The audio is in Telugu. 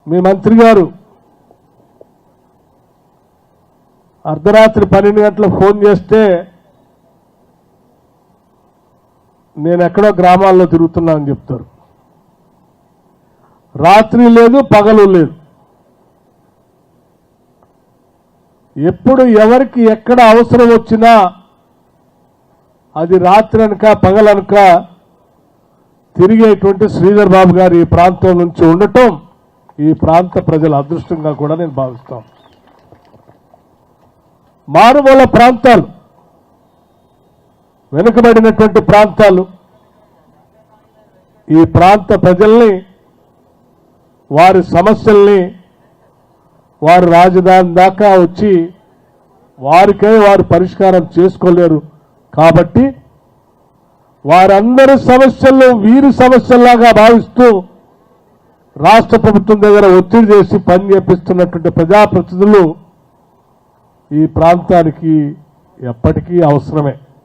మీ మంత్రి గారు అర్ధరాత్రి 12 గంటలకు ఫోన్ చేస్తే నేను ఎక్కడో గ్రామాల్లో తిరుగుతున్నా అని చెప్తారు. రాత్రి లేదు, పగలు లేదు. ఎప్పుడు ఎవరికి ఎక్కడ అవసరం వచ్చినా అది రాత్రి అనక పగలనక తిరిగేటువంటి శ్రీధర్ బాబు గారు ఈ ప్రాంతం నుంచి ఉండటం ఈ ప్రాంత ప్రజల అదృష్టంగా కూడా నేను భావిస్తాను. మారుమూల ప్రాంతాలు, వెనుకబడినటువంటి ప్రాంతాలు, ఈ ప్రాంత ప్రజల్ని వారి సమస్యల్ని వారు రాజధాని దాకా వచ్చి వారికై వారు పరిష్కారం చేసుకోలేరు. కాబట్టి వారందరి సమస్యలను వీరి సమస్యల్లాగా భావిస్తూ రాష్ట్ర ప్రభుత్వం దగ్గర ఒత్తిడి చేసి పని చేపిస్తున్నటువంటి ప్రజాప్రతినిధులు ఈ ప్రాంతానికి ఎప్పటికీ అవసరమే.